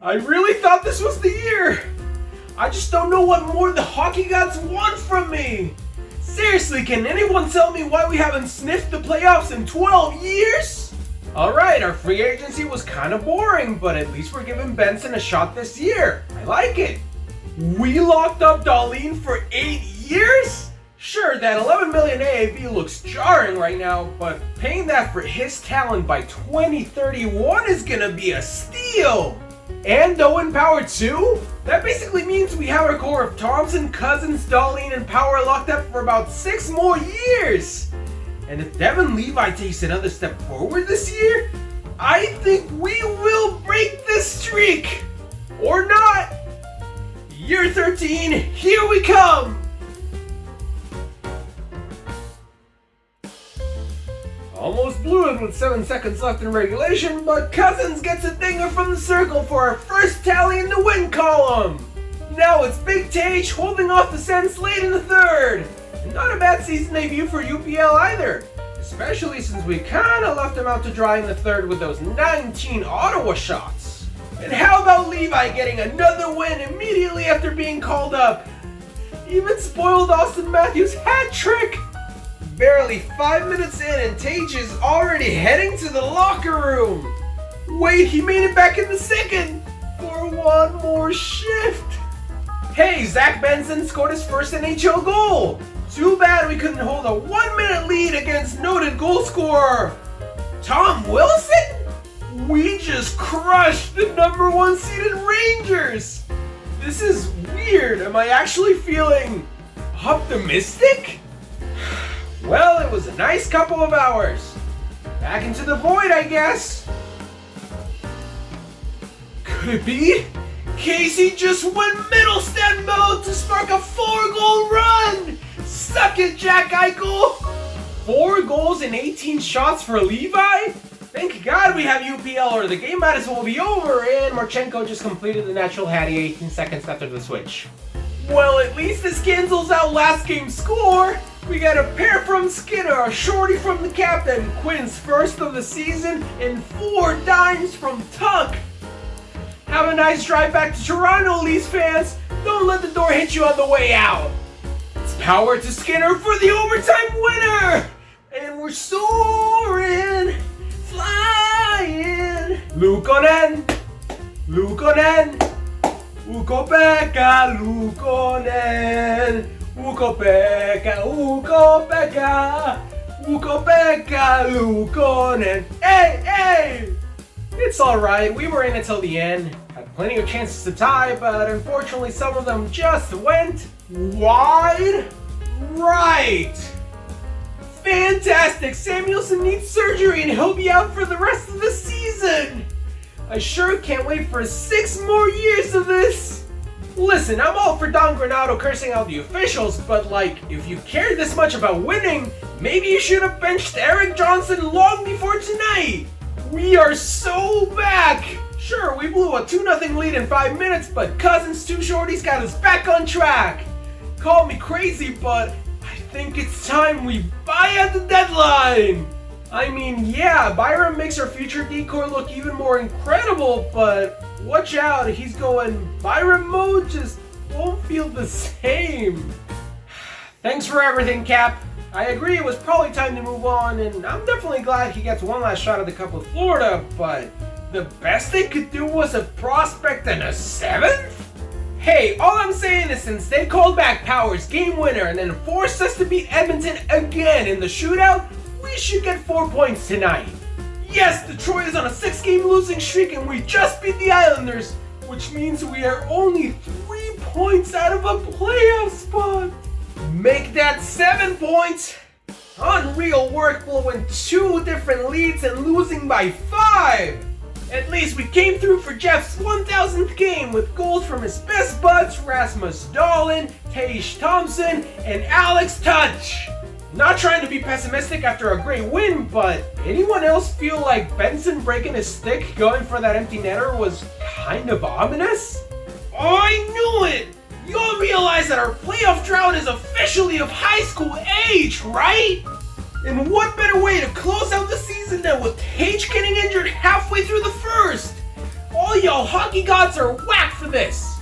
I really thought this was the year. I just don't know what more the hockey gods want from me. Seriously, can anyone tell me why we haven't sniffed the playoffs in 12 years? Alright, our free agency was kind of boring, but at least we're giving Benson a shot this year. I like it. We locked up Darlene for 8 years? Sure, that 11 million AAV looks jarring right now, but paying that for his talent by 2031 is gonna be a steal! And Owen Power too? That basically means we have our core of Thompson, Cousins, Darlene, and Power locked up for about 6 more years! And if Devin Levi takes another step forward this year, I think we will break this streak! Or not! Year 13, here we come! Almost blew it with 7 seconds left in regulation, but Cousins gets a dinger from the circle for our first tally in the win column! Now it's Big Tage holding off the Sens late in the third! And not a bad season debut for UPL either, especially since we kinda left him out to dry in the third with those 19 Ottawa shots. And how about Levi getting another win immediately after being called up? Even spoiled Austin Matthews' hat trick! Barely 5 minutes in and Tage is already heading to the locker room! Wait, he made it back in the second! For one more shift! Hey, Zach Benson scored his first NHL goal! Too bad we couldn't hold a 1-minute lead against noted goal scorer Tom Wilson? We just crushed the number 1 seeded Rangers! This is weird. Am I actually feeling optimistic? Well, it was a nice couple of hours. Back into the void, I guess. Could it be? Casey just went Middlestat mode to spark a 4-goal run! Suck it, Jack Eichel! 4 goals and 18 shots for Levi? Thank God we have UPL or the game might as well be over, and Marchenko just completed the natural Hattie 18 seconds after the switch. Well, at least this cancels out last game's score! We got a pair from Skinner, a shorty from the captain, Quinn's first of the season, and 4 dimes from Tuck! Have a nice drive back to Toronto, Leafs fans! Don't let the door hit you on the way out! It's Power to Skinner for the overtime winner! And we're soaring! Flying! Luukkonen! Luukkonen! Ukko-Pekka Luukkonen! Ukko-Pekka, Ukko-Pekka! Ukko-Pekka Luukkonen! Hey, hey! It's alright, we were in until the end. Had plenty of chances to tie, but unfortunately some of them just went wide right! Fantastic! Samuelson needs surgery and he'll be out for the rest of the season! I sure can't wait for 6 more years of this! Listen, I'm all for Don Granato cursing out the officials, but like, if you cared this much about winning, maybe you should have benched Eric Johnson long before tonight! We are so back! Sure, we blew a 2-0 lead in 5 minutes, but Cousins' 2 shorties got us back on track! Call me crazy, but I think it's time we buy at the deadline! I mean, yeah, Byram makes our future decor look even more incredible, but watch out, he's going Byram mode just won't feel the same. Thanks for everything, Cap. I agree it was probably time to move on, and I'm definitely glad he gets one last shot at the Cup with Florida, but the best they could do was a prospect and a 7th? Hey, all I'm saying is since they called back Power's game winner and then forced us to beat Edmonton again in the shootout, we should get 4 points tonight. Yes, Detroit is on a 6-game losing streak and we just beat the Islanders, which means we are only 3 points out of a playoff spot. Make that 7 points. Unreal work blowing 2 different leads and losing by 5. At least we came through for Jeff's 1000th game with goals from his best buds Rasmus Dahlin, Tage Thompson, and Alex Touch. Not trying to be pessimistic after a great win, but anyone else feel like Benson breaking his stick going for that empty netter was kind of ominous? I knew it! You all realize that our playoff drought is officially of high school age, right? And what better way to close out the season than with Tage getting injured halfway through the first? All y'all hockey gods are whack for this!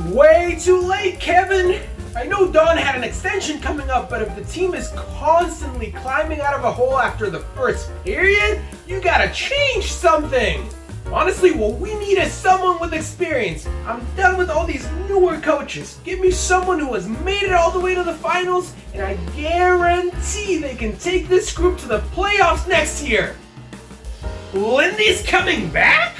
Way too late, Kevin! I know Don had an extension coming up, but if the team is constantly climbing out of a hole after the first period, you gotta change something! Honestly, what we need is someone with experience. I'm done with all these newer coaches. Give me someone who has made it all the way to the finals, and I guarantee they can take this group to the playoffs next year. Lindy's coming back?